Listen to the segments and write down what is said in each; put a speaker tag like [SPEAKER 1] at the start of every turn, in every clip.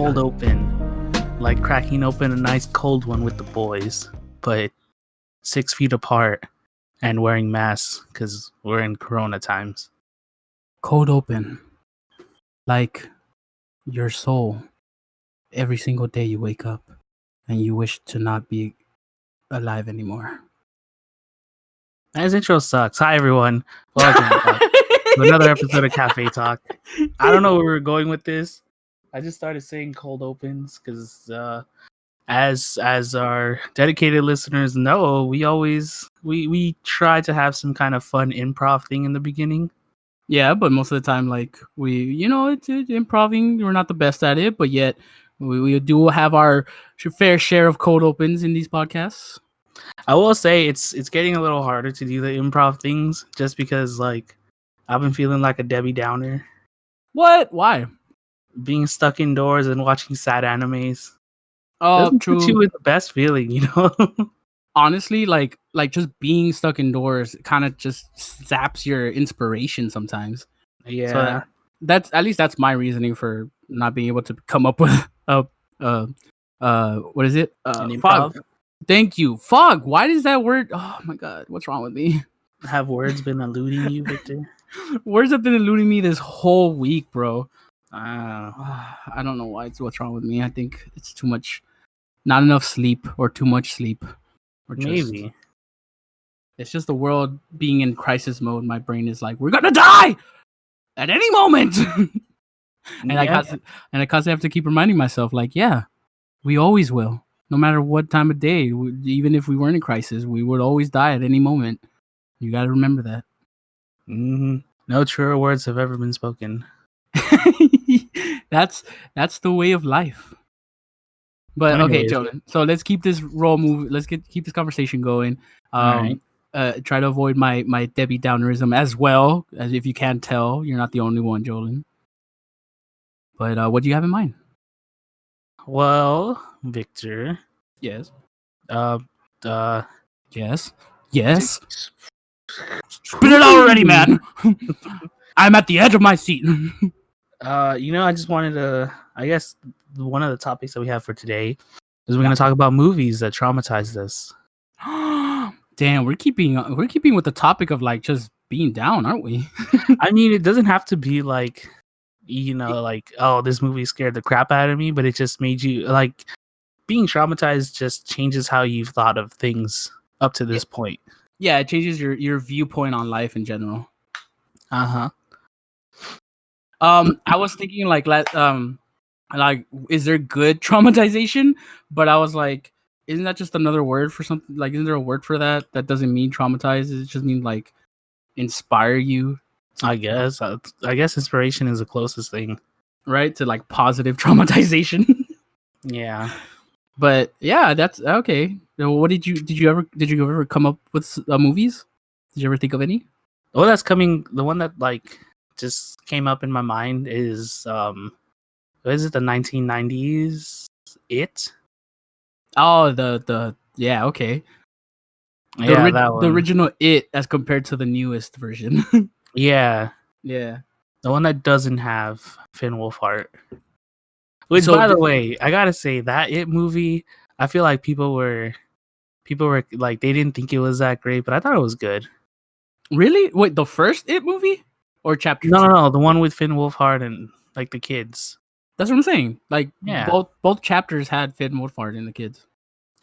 [SPEAKER 1] cold open, like cracking open a nice cold one with the boys, but 6 feet apart and wearing masks because we're in Corona times.
[SPEAKER 2] Cold open, like your soul. Every single day you wake up and you wish to not be alive anymore.
[SPEAKER 1] His intro sucks. Hi everyone, welcome to another episode of CafeTalk. I don't know where we're going with this. I just started saying cold opens because, as our dedicated listeners know, we try to have some kind of fun improv thing in the beginning.
[SPEAKER 2] Yeah, but most of the time, like it's improving. We're not the best at it, but yet we do have our fair share of cold opens in these podcasts.
[SPEAKER 1] I will say it's getting a little harder to do the improv things just because like I've been feeling like a Debbie Downer.
[SPEAKER 2] What? Why?
[SPEAKER 1] Being stuck indoors and watching sad animes
[SPEAKER 2] Oh,
[SPEAKER 1] doesn't put you
[SPEAKER 2] true.
[SPEAKER 1] with the best feeling, you know?
[SPEAKER 2] Honestly, like just being stuck indoors kind of just zaps your inspiration sometimes.
[SPEAKER 1] Yeah.
[SPEAKER 2] So that's at least that's my reasoning for not being able to come up with a what is it?
[SPEAKER 1] An improv?
[SPEAKER 2] Fog. Thank you. Fog. Why does that word? Oh my god, what's wrong with me?
[SPEAKER 1] Have words been eluding you, Victor?
[SPEAKER 2] Words have been eluding me this whole week, bro.
[SPEAKER 1] Ah,
[SPEAKER 2] I don't know why. It's what's wrong with me. I think it's too much, not enough sleep, or too much sleep, or just,
[SPEAKER 1] maybe.
[SPEAKER 2] it's just the world being in crisis mode. My brain is like, we're gonna die at any moment, and I constantly have to keep reminding myself, like, yeah, we always will, no matter what time of day. Even if we weren't in crisis, we would always die at any moment. You got to remember that.
[SPEAKER 1] Mm-hmm. No truer words have ever been spoken.
[SPEAKER 2] That's the way of life. But okay,
[SPEAKER 1] Anyways.
[SPEAKER 2] Jonah. So let's keep this keep this conversation going.
[SPEAKER 1] Alright.
[SPEAKER 2] Try to avoid my Debbie Downerism as well, as if you can't tell, you're not the only one, Jolin. But what do you have in mind?
[SPEAKER 1] Well, Victor.
[SPEAKER 2] Yes.
[SPEAKER 1] Yes.
[SPEAKER 2] Yes. Spit it out already, man. I'm at the edge of my seat.
[SPEAKER 1] I just wanted to. I guess one of the topics that we have for today is we're going to talk about movies that traumatized us.
[SPEAKER 2] Damn, we're keeping with the topic of like just being down, aren't we?
[SPEAKER 1] I mean, it doesn't have to be like, like, oh, this movie scared the crap out of me, but it just made you like being traumatized. Just changes how you've thought of things up to this point.
[SPEAKER 2] Yeah, it changes your viewpoint on life in general.
[SPEAKER 1] Uh-huh.
[SPEAKER 2] I was thinking like is there good traumatization? But I was like, isn't that just another word for something? Like, isn't there a word for that doesn't mean traumatize? It just means like inspire you.
[SPEAKER 1] I guess inspiration is the closest thing,
[SPEAKER 2] right, to like positive traumatization.
[SPEAKER 1] Yeah.
[SPEAKER 2] But yeah, that's okay. What did you ever come up with movies? Did you ever think of any?
[SPEAKER 1] Well, that's coming. The one that like just came up in my mind is what is it? The 1990s It?
[SPEAKER 2] Oh, the yeah, okay.
[SPEAKER 1] Yeah, that one.
[SPEAKER 2] The original It as compared to the newest version.
[SPEAKER 1] Yeah.
[SPEAKER 2] Yeah.
[SPEAKER 1] The one that doesn't have Finn Wolfhard. Which, by the way, I gotta say that It movie, I feel like people were like, they didn't think it was that great, but I thought it was good.
[SPEAKER 2] Really? Wait, the first It movie or chapter?
[SPEAKER 1] No, the one with Finn Wolfhard and like the kids.
[SPEAKER 2] That's what I'm saying. Like,
[SPEAKER 1] yeah,
[SPEAKER 2] both chapters had Finn Wolfhard and the kids.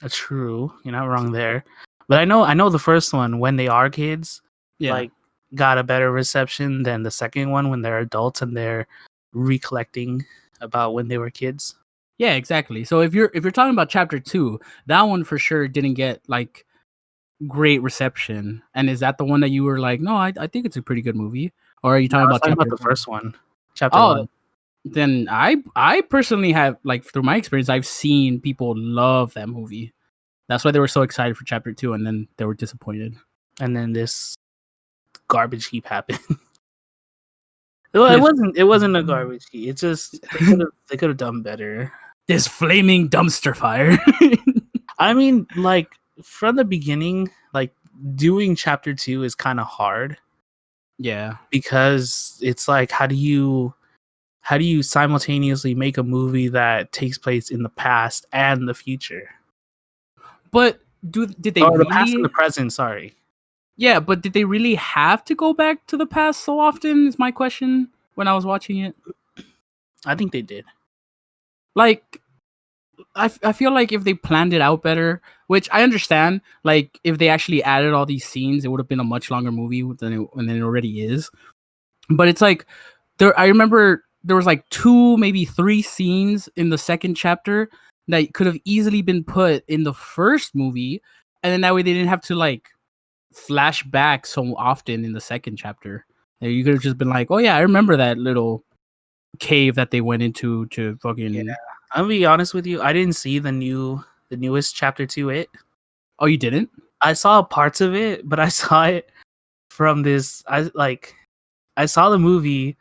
[SPEAKER 1] That's true. You're not wrong there. But I know the first one, when they are kids, like, got a better reception than the second one when they're adults and they're recollecting about when they were kids.
[SPEAKER 2] Yeah, exactly. So if you're talking about chapter 2, that one for sure didn't get like great reception. And is that the one that you were like, no, I think it's a pretty good movie? Or are you talking about
[SPEAKER 1] the first one? Chapter 1.
[SPEAKER 2] Then I personally have, like, through my experience, I've seen people love that movie. That's why they were so excited for chapter 2, and then they were disappointed.
[SPEAKER 1] And then this garbage heap happened. Well, it wasn't a garbage heap. It's just they could have done better.
[SPEAKER 2] This flaming dumpster fire.
[SPEAKER 1] I mean, like, from the beginning, like, doing chapter 2 is kind of hard.
[SPEAKER 2] Yeah.
[SPEAKER 1] Because it's like, how do you how do you simultaneously make a movie that takes place in the past and the future?
[SPEAKER 2] But did they
[SPEAKER 1] Or the past and the
[SPEAKER 2] really?
[SPEAKER 1] present, sorry.
[SPEAKER 2] Yeah, but did they really have to go back to the past so often? Is my question when I was watching it.
[SPEAKER 1] I think they did.
[SPEAKER 2] Like, I feel like if they planned it out better, which I understand, like if they actually added all these scenes, it would have been a much longer movie than it already is. But it's like I remember there was like 2, maybe 3 scenes in the second chapter that could have easily been put in the first movie, and then that way they didn't have to like flash back so often in the second chapter. And you could have just been like, "Oh yeah, I remember that little cave that they went into to fucking."
[SPEAKER 1] Yeah. I'll be honest with you, I didn't see the newest chapter to it.
[SPEAKER 2] Oh, you didn't?
[SPEAKER 1] I saw parts of it, but I saw it from this I saw the movie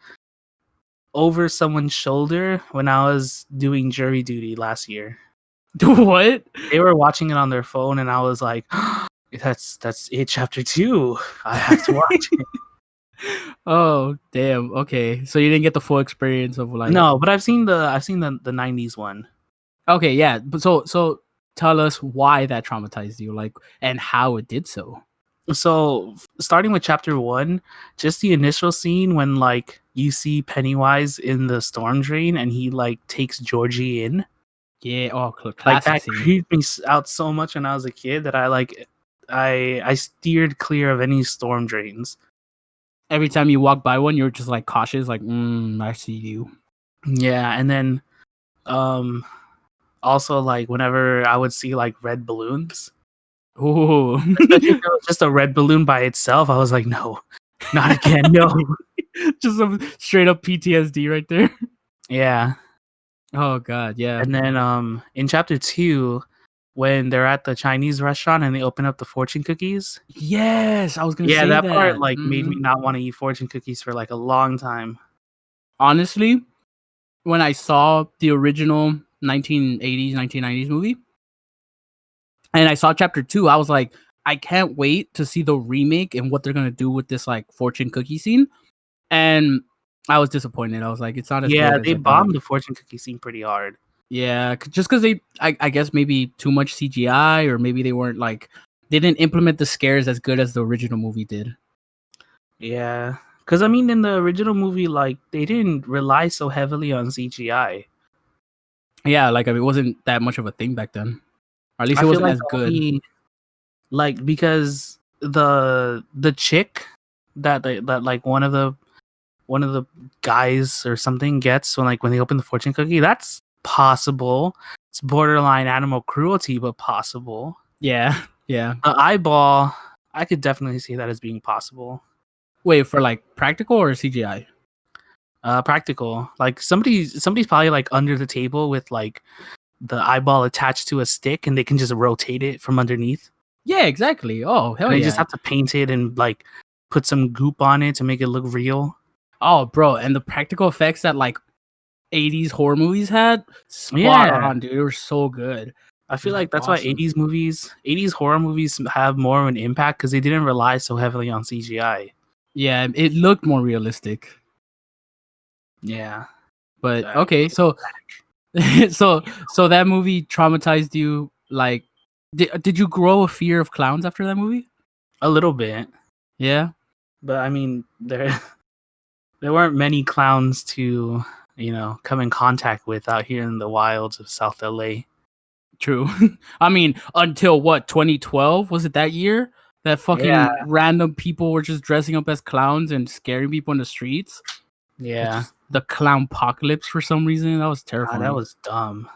[SPEAKER 1] over someone's shoulder when I was doing jury duty last year.
[SPEAKER 2] What?
[SPEAKER 1] They were watching it on their phone and I was like, that's it, chapter 2. I have to watch it.
[SPEAKER 2] Oh, damn. Okay. So you didn't get the full experience of like.
[SPEAKER 1] No, but I've seen the 90s one.
[SPEAKER 2] Okay, yeah. But so tell us why that traumatized you, like, and how it did so.
[SPEAKER 1] So starting with chapter 1, just the initial scene when like you see Pennywise in the storm drain and he like takes Georgie in.
[SPEAKER 2] Yeah. Oh,
[SPEAKER 1] Like
[SPEAKER 2] classic
[SPEAKER 1] that
[SPEAKER 2] scene.
[SPEAKER 1] creeped me out so much when I was a kid that I steered clear of any storm drains.
[SPEAKER 2] Every time you walk by one, you're just like cautious, like, I see you.
[SPEAKER 1] Yeah, and then um also like whenever I would see like red balloons,
[SPEAKER 2] Ooh.
[SPEAKER 1] especially if it was just a red balloon by itself, I was like, no, not again, no.
[SPEAKER 2] Just some straight up PTSD right there.
[SPEAKER 1] Yeah.
[SPEAKER 2] Oh god, yeah.
[SPEAKER 1] And then in chapter 2, when they're at the Chinese restaurant and they open up the fortune cookies.
[SPEAKER 2] Yes, I was gonna
[SPEAKER 1] Yeah,
[SPEAKER 2] say
[SPEAKER 1] that part
[SPEAKER 2] that.
[SPEAKER 1] like made me not want to eat fortune cookies for like a long time.
[SPEAKER 2] Honestly, when I saw the original 1980s, 1990s movie, and I saw chapter 2, I was like, I can't wait to see the remake and what they're gonna do with this like fortune cookie scene. And I was disappointed. I was like, it's not as
[SPEAKER 1] Yeah,
[SPEAKER 2] good as
[SPEAKER 1] they
[SPEAKER 2] I thought.
[SPEAKER 1] bombed the fortune cookie scene pretty hard.
[SPEAKER 2] Yeah, just because I guess maybe too much CGI, or maybe they weren't like, they didn't implement the scares as good as the original movie did.
[SPEAKER 1] Yeah, because I mean, in the original movie, like they didn't rely so heavily on CGI.
[SPEAKER 2] Yeah, like I mean, it wasn't that much of a thing back then, or at least
[SPEAKER 1] I
[SPEAKER 2] it
[SPEAKER 1] feel
[SPEAKER 2] wasn't
[SPEAKER 1] like
[SPEAKER 2] as good.
[SPEAKER 1] like because the chick that like one of the guys or something gets when they open the fortune cookie, that's possible. It's borderline animal cruelty, but possible.
[SPEAKER 2] Yeah, yeah.
[SPEAKER 1] The eyeball, I could definitely see that as being possible.
[SPEAKER 2] Wait, for like practical or CGI?
[SPEAKER 1] Practical. Like somebody's probably like under the table with like the eyeball attached to a stick, and they can just rotate it from underneath.
[SPEAKER 2] Yeah, exactly. Oh, hell
[SPEAKER 1] And they just
[SPEAKER 2] yeah.
[SPEAKER 1] have to paint it and like put some goop on it to make it look real.
[SPEAKER 2] Oh, bro, and the practical effects that like 80s horror movies had, spot
[SPEAKER 1] Yeah.
[SPEAKER 2] on, dude. They were so good.
[SPEAKER 1] I
[SPEAKER 2] It
[SPEAKER 1] feel
[SPEAKER 2] was
[SPEAKER 1] like that's why
[SPEAKER 2] awesome.
[SPEAKER 1] 80s horror movies have more of an impact because they didn't rely so heavily on CGI.
[SPEAKER 2] Yeah, it looked more realistic.
[SPEAKER 1] Yeah.
[SPEAKER 2] But
[SPEAKER 1] Uh,
[SPEAKER 2] okay, so so that movie traumatized you. Like, did you grow a fear of clowns after that movie?
[SPEAKER 1] a little bit.
[SPEAKER 2] Yeah,
[SPEAKER 1] But I mean, there weren't many clowns to, come in contact with out here in the wilds of South LA.
[SPEAKER 2] true. I mean, until what, 2012? Was it that year that
[SPEAKER 1] Yeah.
[SPEAKER 2] fucking random people were just dressing up as clowns and scaring people in the streets? It's
[SPEAKER 1] Yeah.
[SPEAKER 2] just the clown apocalypse for some reason. That was
[SPEAKER 1] God, that
[SPEAKER 2] terrifying.
[SPEAKER 1] was dumb.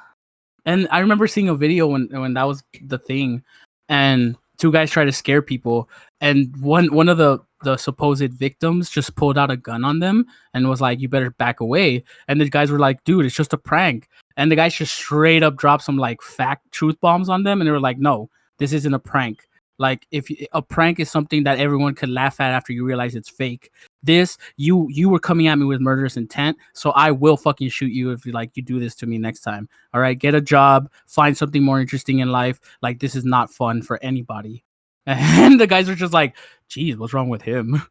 [SPEAKER 2] And I remember seeing a video when that was the thing, and 2 guys tried to scare people, and one of the supposed victims just pulled out a gun on them and was like, "You better back away." And the guys were like, "Dude, it's just a prank." And the guys just straight up dropped some like fact truth bombs on them, and they were like, "No, this isn't a prank. Like, a prank is something that everyone could laugh at after you realize it's fake. This, you were coming at me with murderous intent, so I will fucking shoot you if you do this to me next time. All right, get a job, find something more interesting in life. Like, this is not fun for anybody." And the guys are just like, "Geez, what's wrong with him?"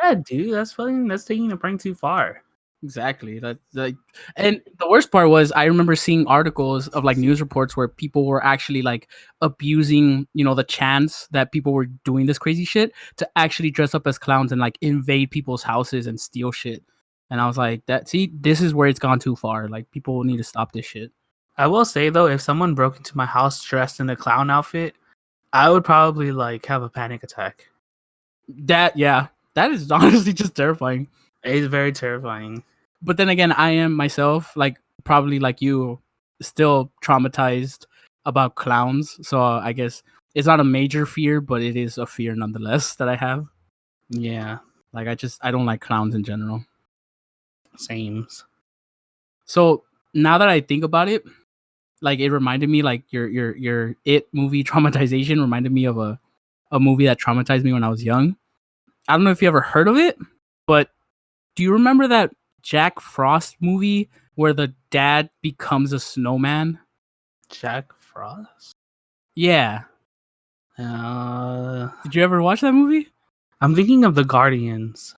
[SPEAKER 1] Yeah, dude, that's taking a prank too far.
[SPEAKER 2] Exactly. That's like, and the worst part was I remember seeing articles of like news reports where people were actually like abusing, the chance that people were doing this crazy shit to actually dress up as clowns and like invade people's houses and steal shit. And I was like, this is where it's gone too far. Like, people need to stop this shit.
[SPEAKER 1] I will say though, if someone broke into my house dressed in a clown outfit, I would probably like have a panic attack.
[SPEAKER 2] That is honestly just terrifying.
[SPEAKER 1] It's very terrifying.
[SPEAKER 2] But then again, I am myself, like, probably like you, still traumatized about clowns. So I guess it's not a major fear, but it is a fear nonetheless that I have.
[SPEAKER 1] Yeah.
[SPEAKER 2] Like, I don't like clowns in general.
[SPEAKER 1] Sames.
[SPEAKER 2] So now that I think about it, like, it reminded me, like, your It movie traumatization reminded me of a movie that traumatized me when I was young. I don't know if you ever heard of it, but do you remember that Jack Frost movie where the dad becomes a snowman?
[SPEAKER 1] Jack Frost?
[SPEAKER 2] Yeah. Did you ever watch that movie?
[SPEAKER 1] I'm thinking of The Guardians.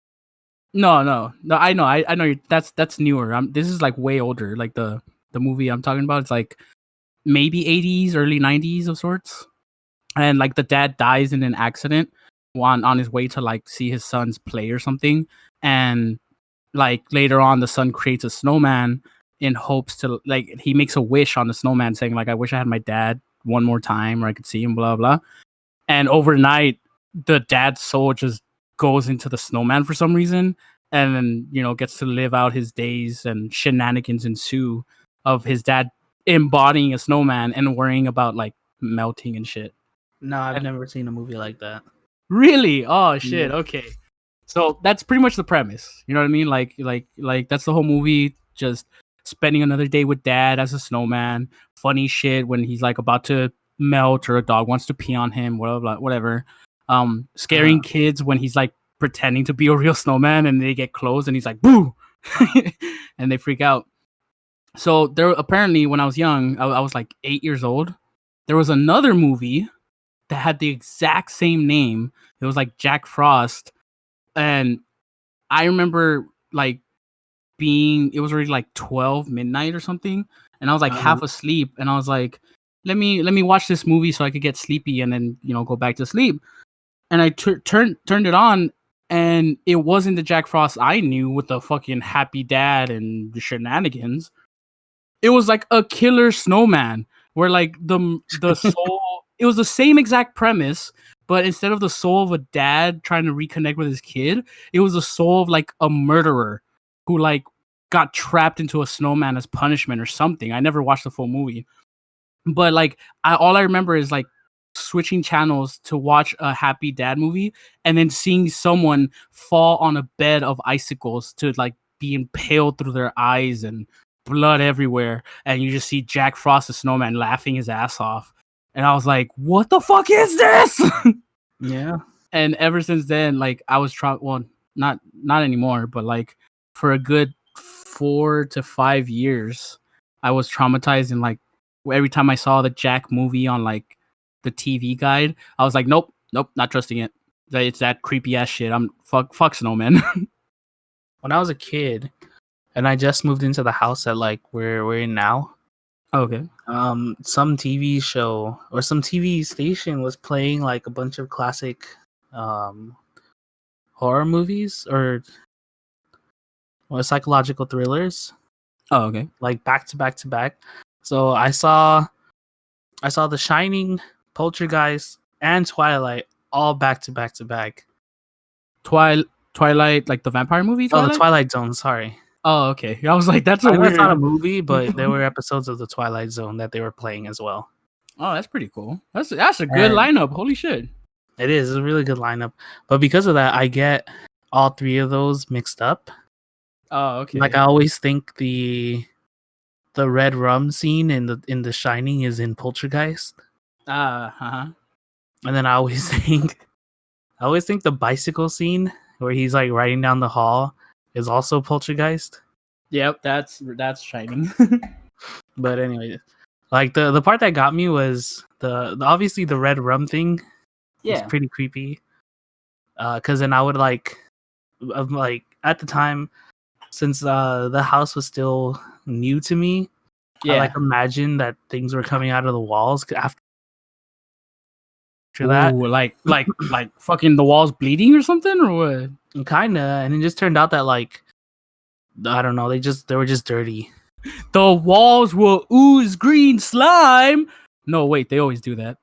[SPEAKER 2] No. I know. That's newer. This is like way older. Like the movie I'm talking about, it's like maybe 80s, early 90s of sorts. And like the dad dies in an accident on his way to like see his sons play or something. And like later on, the son creates a snowman in hopes to, like, he makes a wish on the snowman saying like, I wish I had my dad one more time or I could see him, blah blah. And overnight, the dad's soul just goes into the snowman for some reason, and then gets to live out his days, and shenanigans ensue of his dad embodying a snowman and worrying about like melting and shit.
[SPEAKER 1] No, I've
[SPEAKER 2] And
[SPEAKER 1] never seen a movie like that.
[SPEAKER 2] really, oh shit,
[SPEAKER 1] Yeah.
[SPEAKER 2] okay. So that's pretty much the premise. You know what I mean? Like that's the whole movie. Just spending another day with dad as a snowman. Funny shit when he's like about to melt or a dog wants to pee on him. Whatever. Scaring kids when he's like pretending to be a real snowman and they get close and he's like boo, and they freak out. So there apparently when I was young, I was like 8 years old. There was another movie that had the exact same name. It was like Jack Frost, and I remember like it was already like 12 midnight or something, and I was like half asleep, and I was like, let me watch this movie so I could get sleepy and then go back to sleep. And I turned it on, and it wasn't the Jack Frost I knew with the fucking happy dad and the shenanigans. It was like a killer snowman where like the soul, it was the same exact premise, but instead of the soul of a dad trying to reconnect with his kid, it was the soul of like a murderer who like got trapped into a snowman as punishment or something. I never watched the full movie, but like all I remember is like switching channels to watch a happy dad movie and then seeing someone fall on a bed of icicles to like be impaled through their eyes and blood everywhere, and you just see Jack Frost the snowman laughing his ass off, and I was like, what the fuck is this?
[SPEAKER 1] Yeah.
[SPEAKER 2] And ever since then, like, I was well, not anymore, but like for a good 4 to 5 years I was traumatized, and like every time I saw the Jack movie on like the TV guide, I was like, nope, not trusting it. It's that creepy ass shit. I'm fuck snowman.
[SPEAKER 1] When I was a kid and I just moved into the house that like we're in now,
[SPEAKER 2] Okay.
[SPEAKER 1] some TV show or some TV station was playing like a bunch of classic horror movies or psychological thrillers,
[SPEAKER 2] Oh, okay.
[SPEAKER 1] like back to back to back. So I saw The Shining, Poltergeist, and Twilight all back to back to back.
[SPEAKER 2] Twilight, like the vampire movie
[SPEAKER 1] Oh, the
[SPEAKER 2] Twilight?
[SPEAKER 1] Twilight Zone, sorry.
[SPEAKER 2] Oh, okay. I was like, that's a
[SPEAKER 1] I know it's not a
[SPEAKER 2] weird.
[SPEAKER 1] movie, but there were episodes of the Twilight Zone that they were playing as well.
[SPEAKER 2] Oh, that's pretty cool. That's a good
[SPEAKER 1] And
[SPEAKER 2] lineup. Holy shit.
[SPEAKER 1] it is a really good lineup. But because of that, I get all three of those mixed up.
[SPEAKER 2] Oh, okay.
[SPEAKER 1] Like I always think the red rum scene in the Shining is in Poltergeist.
[SPEAKER 2] Uh-huh.
[SPEAKER 1] And then I always think the bicycle scene where he's like riding down the hall is also Poltergeist.
[SPEAKER 2] Yep, that's Shining.
[SPEAKER 1] But anyway, like the part that got me was the obviously the red rum thing was
[SPEAKER 2] Yeah.
[SPEAKER 1] pretty creepy. Cause then I would like at the time since the house was still new to me, I like imagined that things were coming out of the walls after that.
[SPEAKER 2] Ooh, like fucking the walls bleeding or something, or what?
[SPEAKER 1] Kinda, and it just turned out that like I don't know, they were just dirty.
[SPEAKER 2] The walls will ooze green slime. No, wait, they always do that.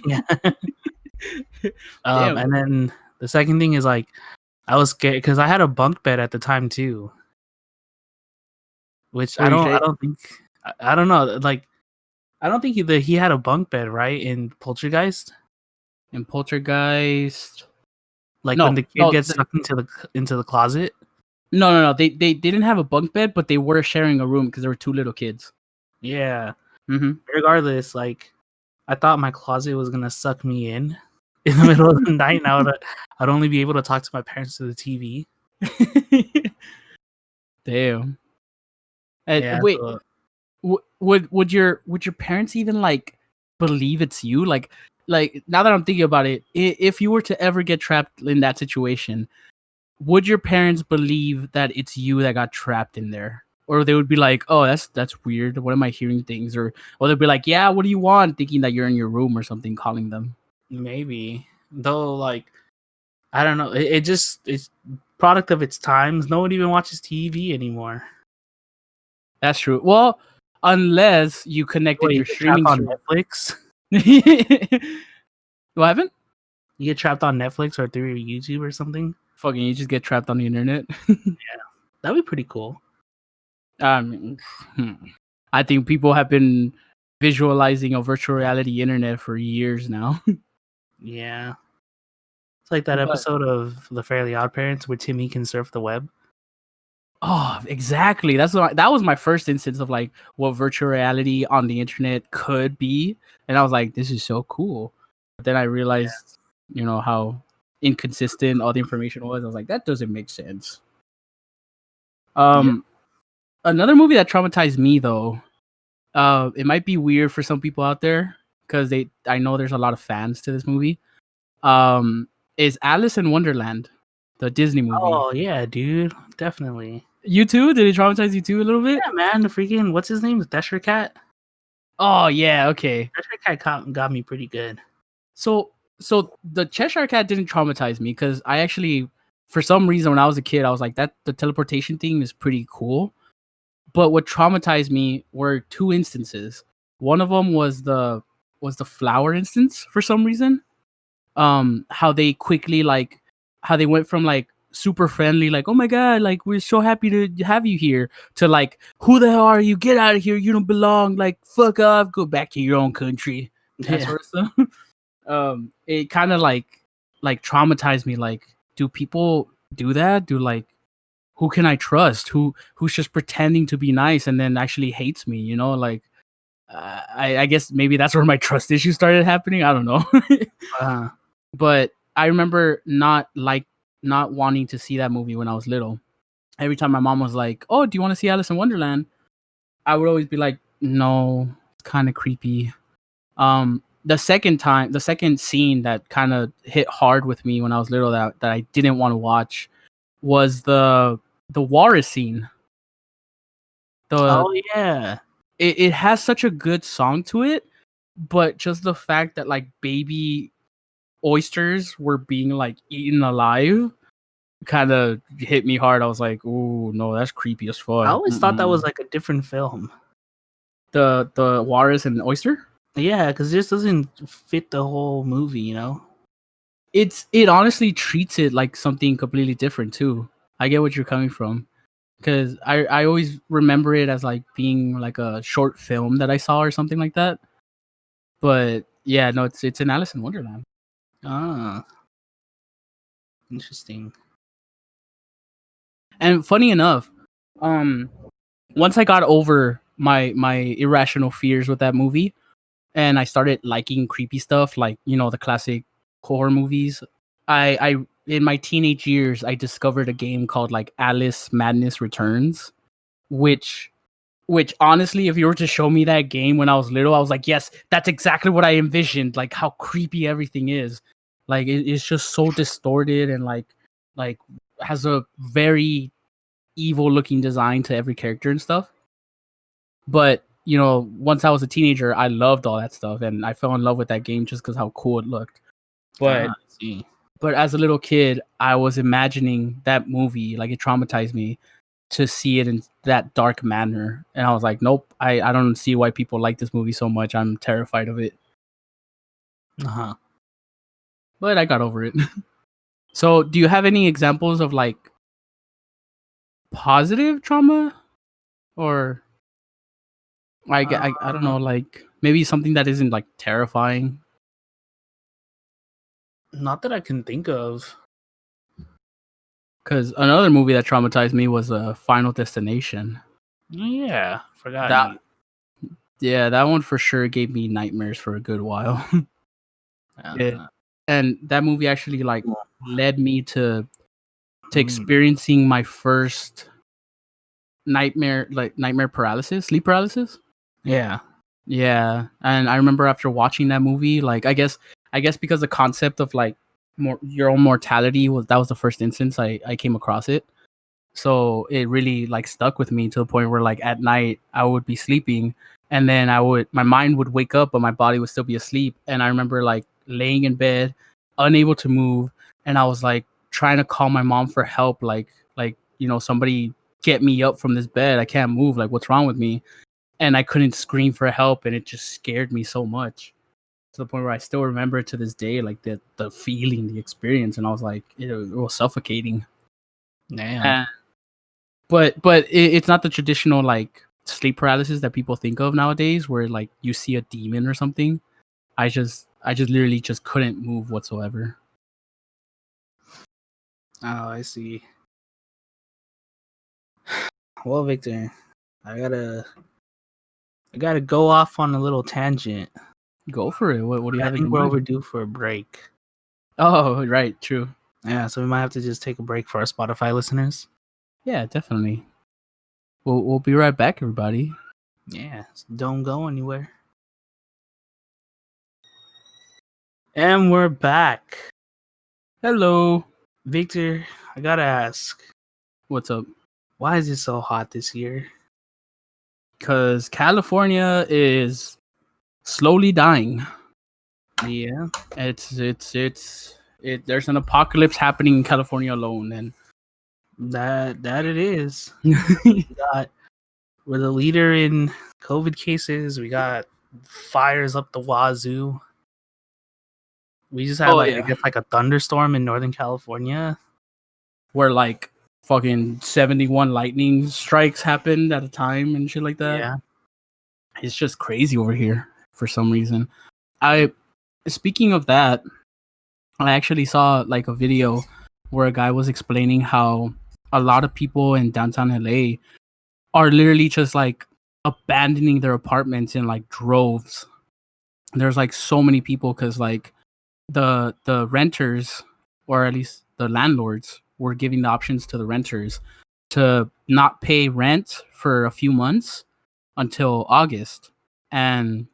[SPEAKER 1] Yeah.
[SPEAKER 2] Damn.
[SPEAKER 1] And then the second thing is like I was scared because I had a bunk bed at the time too, which I don't think I don't know, like I don't think he had a bunk bed, right, in Poltergeist.
[SPEAKER 2] In Poltergeist,
[SPEAKER 1] Like when
[SPEAKER 2] no,
[SPEAKER 1] the kid
[SPEAKER 2] no,
[SPEAKER 1] gets sucked into the closet.
[SPEAKER 2] no. They didn't have a bunk bed, but they were sharing a room because there were two little kids.
[SPEAKER 1] Yeah.
[SPEAKER 2] Mm-hmm.
[SPEAKER 1] Regardless, like I thought my closet was gonna suck me in the middle of the night, and I'd only be able to talk to my parents through the TV.
[SPEAKER 2] Damn.
[SPEAKER 1] Yeah.
[SPEAKER 2] Wait,
[SPEAKER 1] So,
[SPEAKER 2] would your parents even like believe it's you? Like now that I'm thinking about it, if you were to ever get trapped in that situation, would your parents believe that it's you that got trapped in there? Or they would be like, "Oh, that's weird. What am I hearing things?" Or they'd be like, "Yeah, what do you want?" Thinking that you're in your room or something, calling them.
[SPEAKER 1] maybe though, like I don't know. It's product of its times. No one even watches TV anymore.
[SPEAKER 2] That's true. Well, unless you connected
[SPEAKER 1] Wait, you
[SPEAKER 2] your
[SPEAKER 1] get trapped
[SPEAKER 2] streaming
[SPEAKER 1] on
[SPEAKER 2] service.
[SPEAKER 1] Netflix?
[SPEAKER 2] What happened?
[SPEAKER 1] You get trapped on Netflix or through YouTube or something?
[SPEAKER 2] Fucking, you just get trapped on the internet.
[SPEAKER 1] Yeah, that'd be pretty cool.
[SPEAKER 2] I mean, I think people have been visualizing a virtual reality internet for years now.
[SPEAKER 1] Yeah, it's like that
[SPEAKER 2] But
[SPEAKER 1] episode of The Fairly Odd Parents where Timmy can surf the web.
[SPEAKER 2] oh, exactly. That was my first instance of like what virtual reality on the internet could be, and I was like, this is so cool. But then I realized, how inconsistent all the information was. I was like, that doesn't make sense.
[SPEAKER 1] Yeah.
[SPEAKER 2] Another movie that traumatized me though, it might be weird for some people out there because I know there's a lot of fans to this movie. Is Alice in Wonderland, the Disney movie.
[SPEAKER 1] Oh yeah, dude, definitely.
[SPEAKER 2] You too? Did it traumatize you too a little bit?
[SPEAKER 1] Yeah, man. The freaking what's his name? Thesher Cat.
[SPEAKER 2] Oh yeah, okay.
[SPEAKER 1] Thesher Cat got me pretty good.
[SPEAKER 2] So the Cheshire Cat didn't traumatize me because I actually, for some reason, when I was a kid, I was like, that the teleportation thing is pretty cool. But what traumatized me were two instances. One of them was the flower instance for some reason. How they quickly how they went from like super friendly, like, oh my god, like we're so happy to have you here, to like, who the hell are you? Get out of here, you don't belong, like fuck off, go back to your own country. That sort of stuff. It kind of like traumatized me. Like, do people do that? Do like, who can I trust? Who's just pretending to be nice and then actually hates me? Like, I guess maybe that's where my trust issues started happening. I don't know. But I remember not wanting to see that movie when I was little. Every time my mom was like, "Oh, do you want to see Alice in Wonderland?" I would always be like, "No, it's kind of creepy." The second scene that kind of hit hard with me when I was little that I didn't want to watch was the walrus scene.
[SPEAKER 1] Oh yeah.
[SPEAKER 2] It has such a good song to it, but just the fact that like baby oysters were being like eaten alive kind of hit me hard. I was like, "Ooh, no, that's creepy as fuck."
[SPEAKER 1] I always thought that was like a different film.
[SPEAKER 2] The walrus and the oyster.
[SPEAKER 1] Yeah, because it just doesn't fit the whole movie, you know?
[SPEAKER 2] It honestly treats it like something completely different too. I get what you're coming from, because I always remember it as like being like a short film that I saw or something like that. But yeah, no, it's in Alice in Wonderland.
[SPEAKER 1] Ah, interesting.
[SPEAKER 2] And funny enough, once I got over my irrational fears with that movie, and I started liking creepy stuff, like the classic horror movies. I in my teenage years, I discovered a game called like Alice Madness Returns, which honestly, if you were to show me that game when I was little, I was like, yes, that's exactly what I envisioned. Like how creepy everything is. Like it's just so distorted and like has a very evil looking design to every character and stuff. But you know, once I was a teenager, I loved all that stuff, and I fell in love with that game just because how cool it looked. But but as a little kid, I was imagining that movie, like it traumatized me to see it in that dark manner, and I was like, nope, I don't see why people like this movie so much. I'm terrified of it. But I got over it. So, do you have any examples of like positive trauma, or I don't know, like maybe something that isn't like terrifying?
[SPEAKER 1] Not that I can think of.
[SPEAKER 2] Because another movie that traumatized me was Final Destination.
[SPEAKER 1] Yeah, forgot.
[SPEAKER 2] That one for sure gave me nightmares for a good while. And that movie actually like led me to experiencing my first nightmare paralysis, sleep paralysis.
[SPEAKER 1] Yeah.
[SPEAKER 2] And I remember after watching that movie, like I guess because the concept of like your own mortality was the first instance I came across it. So it really like stuck with me to the point where like at night I would be sleeping, and then my mind would wake up but my body would still be asleep. And I remember like laying in bed, unable to move, and I was like trying to call my mom for help, like you know, somebody get me up from this bed. I can't move. Like, what's wrong with me? And I couldn't scream for help, and it just scared me so much to the point where I still remember it to this day, like the feeling, the experience, and I was like, it was suffocating.
[SPEAKER 1] Damn.
[SPEAKER 2] But it's not the traditional like sleep paralysis that people think of nowadays, where like you see a demon or something. I just literally just couldn't move whatsoever.
[SPEAKER 1] Oh, I see. Well, Victor, I gotta go off on a little tangent.
[SPEAKER 2] Go for it. What do you have in
[SPEAKER 1] I think
[SPEAKER 2] your
[SPEAKER 1] we're
[SPEAKER 2] mind?
[SPEAKER 1] overdue for a break.
[SPEAKER 2] Oh, right, true.
[SPEAKER 1] Yeah, so we might have to just take a break for our Spotify listeners.
[SPEAKER 2] Yeah, definitely. We'll be right back, everybody.
[SPEAKER 1] Yeah, so don't go anywhere. And we're back.
[SPEAKER 2] Hello.
[SPEAKER 1] Victor, I gotta ask.
[SPEAKER 2] What's up?
[SPEAKER 1] Why is it so hot this year?
[SPEAKER 2] Because California is slowly dying.
[SPEAKER 1] Yeah.
[SPEAKER 2] There's an apocalypse happening in California alone, and
[SPEAKER 1] That it is. We're the leader in COVID cases. We got fires up the wazoo. We just had I guess like a thunderstorm in Northern California.
[SPEAKER 2] Where like fucking 71 lightning strikes happened at a time and shit like that.
[SPEAKER 1] Yeah.
[SPEAKER 2] It's just crazy over here for some reason. Speaking of that, I actually saw like a video where a guy was explaining how a lot of people in downtown LA are literally just like abandoning their apartments in like droves. There's like so many people because like the renters, or at least the landlords, were giving the options to the renters to not pay rent for a few months until August. And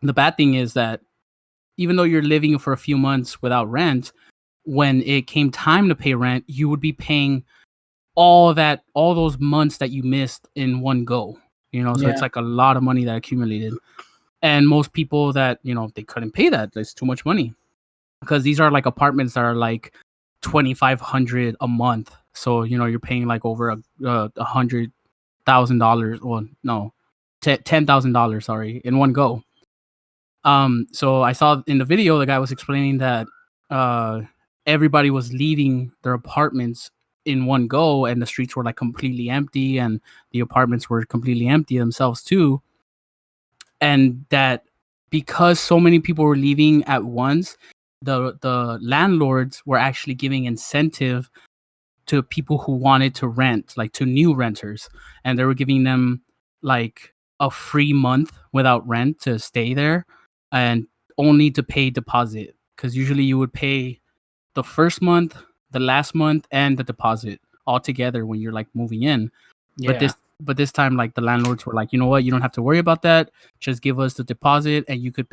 [SPEAKER 2] the bad thing is that even though you're living for a few months without rent, when it came time to pay rent, you would be paying all those months that you missed in one go. You know, so it's like a lot of money that accumulated. And most people that, you know, they couldn't pay that. It's too much money. Because these are like apartments that are like $2,500 a month. So, you know, you're paying like over $100,000. Well, no, $10,000, sorry, in one go. So I saw in the video, the guy was explaining that everybody was leaving their apartments in one go, and the streets were like completely empty, and the apartments were completely empty themselves too. And that because so many people were leaving at once, the landlords were actually giving incentive to people who wanted to rent, like to new renters, and they were giving them like a free month without rent to stay there, and only to pay deposit, because usually you would pay the first month, the last month, and the deposit all together when you're like moving in. But this time, like the landlords were like, you know what, you don't have to worry about that. Just give us the deposit, and you could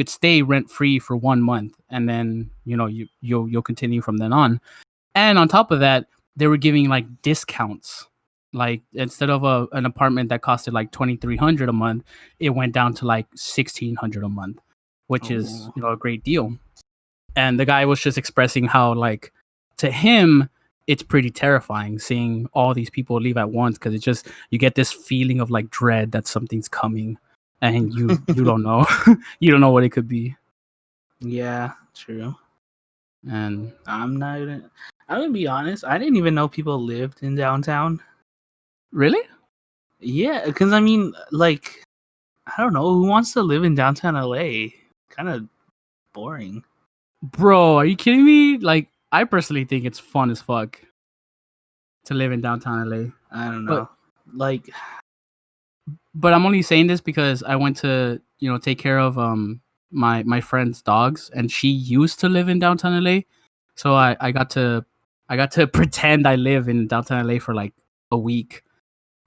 [SPEAKER 2] stay rent free for 1 month, and then you know you'll continue from then on. And on top of that, they were giving like discounts Like instead of an apartment that costed like $2,300 a month, it went down to like $1,600 a month, which is a great deal. And the guy was just expressing how like to him it's pretty terrifying seeing all these people leave at once, because it's just you get this feeling of like dread that something's coming, and you don't know you don't know what it could be.
[SPEAKER 1] Yeah, true.
[SPEAKER 2] And
[SPEAKER 1] I'm gonna be honest, I didn't even know people lived in downtown.
[SPEAKER 2] really?
[SPEAKER 1] Yeah, because I mean, like, I don't know, who wants to live in downtown LA? Kind of boring.
[SPEAKER 2] Bro, are you kidding me? Like, I personally think it's fun as fuck to live in downtown LA.
[SPEAKER 1] I don't know.
[SPEAKER 2] But I'm only saying this because I went to, take care of my friend's dogs, and she used to live in downtown LA. So I got to pretend I live in downtown LA for like a week.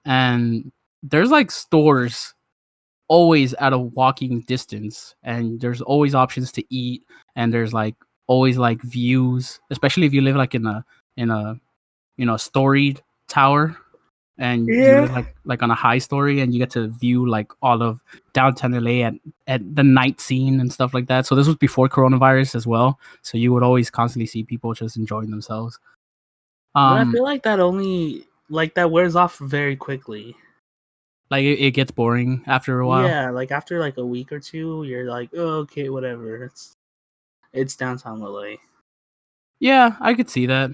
[SPEAKER 2] And there's like stores always at a walking distance, and there's always options to eat, and there's like always like views, especially if you live like in a storied tower, and you live like on a high story, and you get to view like all of downtown LA at the night scene and stuff like that. So this was before coronavirus as well, so you would always constantly see people just enjoying themselves.
[SPEAKER 1] But I feel like that wears off very quickly.
[SPEAKER 2] Like it gets boring after a while.
[SPEAKER 1] Yeah, like after like a week or two, you're like, oh, okay, whatever. It's downtown LA.
[SPEAKER 2] Yeah, I could see that.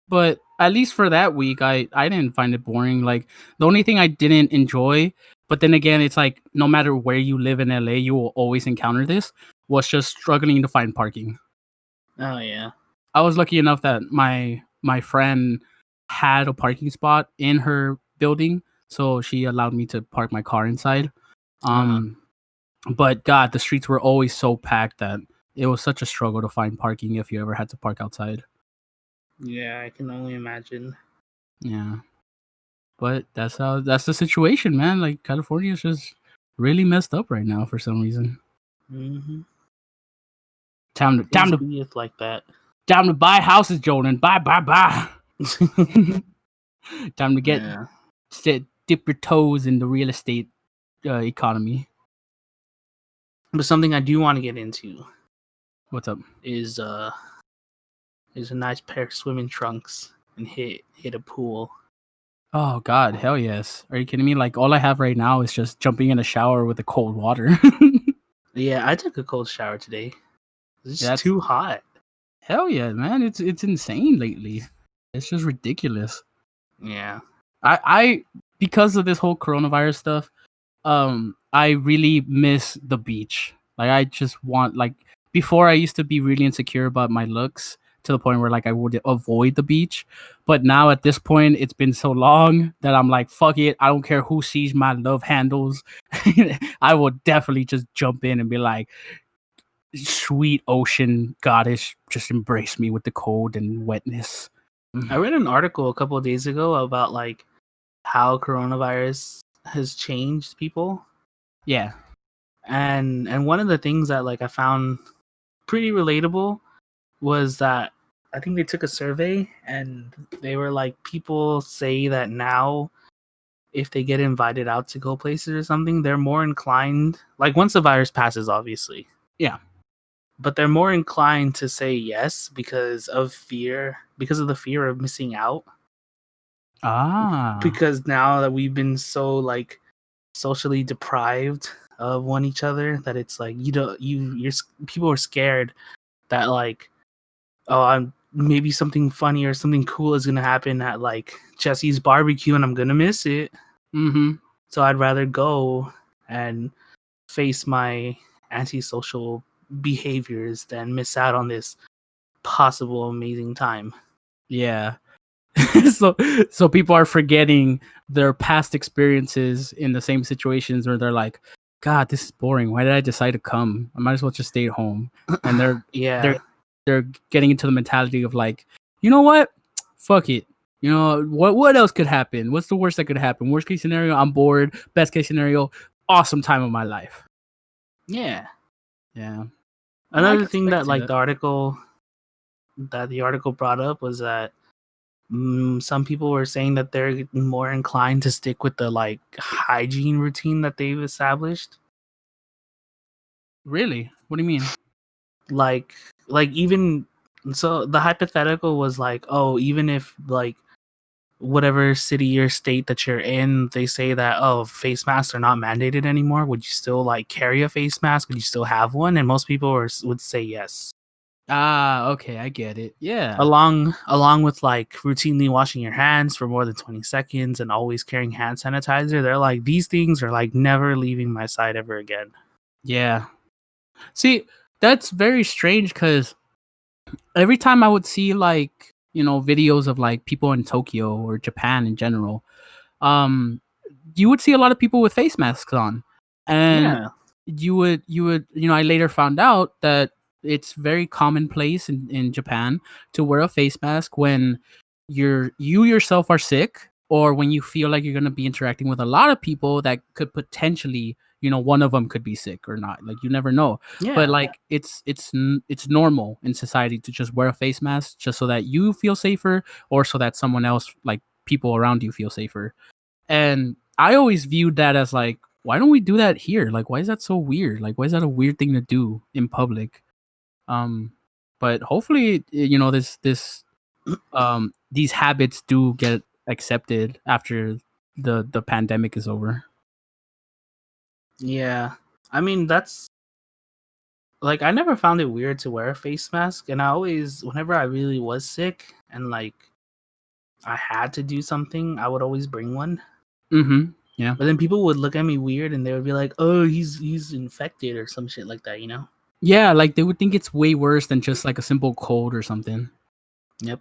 [SPEAKER 2] But at least for that week, I didn't find it boring. Like the only thing I didn't enjoy, but then again, it's like no matter where you live in LA, you will always encounter this, was just struggling to find parking.
[SPEAKER 1] Oh yeah.
[SPEAKER 2] I was lucky enough that my friend had a parking spot in her building, so she allowed me to park my car inside. But God, the streets were always so packed that it was such a struggle to find parking if you ever had to park outside.
[SPEAKER 1] Yeah, I can only imagine.
[SPEAKER 2] Yeah. But that's the situation, man. Like California is just really messed up right now for some reason.
[SPEAKER 1] Mm-hmm.
[SPEAKER 2] Time to
[SPEAKER 1] be it like that.
[SPEAKER 2] Time to buy houses, Jordan. Buy. Time to dip your toes in the real estate economy.
[SPEAKER 1] But something I do want to get into.
[SPEAKER 2] What's up?
[SPEAKER 1] Is a nice pair of swimming trunks and hit a pool.
[SPEAKER 2] Oh God, hell yes! Are you kidding me? Like all I have right now is just jumping in a shower with the cold water.
[SPEAKER 1] Yeah, I took a cold shower today. It's just too hot.
[SPEAKER 2] Hell yeah, man! It's insane lately. It's just ridiculous.
[SPEAKER 1] Yeah.
[SPEAKER 2] I because of this whole coronavirus stuff, I really miss the beach. Like I just want, like, before I used to be really insecure about my looks to the point where like I would avoid the beach, but now at this point it's been so long that I'm like, fuck it, I don't care who sees my love handles. I will definitely just jump in and be like, sweet ocean goddess, just embrace me with the cold and wetness.
[SPEAKER 1] I read an article a couple of days ago about like how coronavirus has changed people.
[SPEAKER 2] Yeah.
[SPEAKER 1] And one of the things that like I found pretty relatable was that I think they took a survey and they were like, people say that now if they get invited out to go places or something, they're more inclined, like once the virus passes, obviously.
[SPEAKER 2] Yeah.
[SPEAKER 1] But they're more inclined to say yes because of the fear of missing out. Because now that we've been so like socially deprived of one each other, that it's like people are scared that like, oh, I'm maybe something funny or something cool is gonna happen at like Jesse's barbecue and I'm gonna miss it.
[SPEAKER 2] Mm-hmm.
[SPEAKER 1] So I'd rather go and face my antisocial behaviors than miss out on this possible amazing time.
[SPEAKER 2] Yeah. so people are forgetting their past experiences in the same situations where they're like, God, this is boring. Why did I decide to come? I might as well just stay at home. And they're getting into the mentality of like, you know what? Fuck it. You know, what else could happen? What's the worst that could happen? Worst case scenario, I'm bored. Best case scenario, awesome time of my life.
[SPEAKER 1] Yeah.
[SPEAKER 2] Yeah.
[SPEAKER 1] Another thing that like the article brought up was that Some people were saying that they're more inclined to stick with the like hygiene routine that they've established.
[SPEAKER 2] Really? What do you mean?
[SPEAKER 1] Like even so the hypothetical was like, oh, even if like whatever city or state that you're in, they say that, oh, face masks are not mandated anymore, would you still like carry a face mask? Would you still have one? And most people would say yes.
[SPEAKER 2] Ah, okay, I get it. Yeah.
[SPEAKER 1] Along with like routinely washing your hands for more than 20 seconds and always carrying hand sanitizer, they're like, these things are like never leaving my side ever again.
[SPEAKER 2] Yeah. See, that's very strange because every time I would see like, videos of like people in Tokyo or Japan in general, um, you would see a lot of people with face masks on. And
[SPEAKER 1] Yeah.
[SPEAKER 2] I later found out that it's very commonplace in Japan to wear a face mask when you yourself are sick, or when you feel like you're going to be interacting with a lot of people that could potentially, one of them could be sick or not. Like, you never know. But
[SPEAKER 1] Yeah.
[SPEAKER 2] like, it's normal in society to just wear a face mask just so that you feel safer, or so that someone else, like people around you, feel safer. And I always viewed that as like, why don't we do that here? Like, why is that so weird? Like, why is that a weird thing to do in public? But hopefully, these habits do get accepted after the pandemic is over.
[SPEAKER 1] Yeah. I mean, that's like, I never found it weird to wear a face mask, and I always, whenever I really was sick and like I had to do something, I would always bring one.
[SPEAKER 2] Mm-hmm. Yeah.
[SPEAKER 1] But then people would look at me weird and they would be like, "Oh, he's infected" or some shit like that, you know?
[SPEAKER 2] Yeah, like they would think it's way worse than just like a simple cold or something.
[SPEAKER 1] Yep.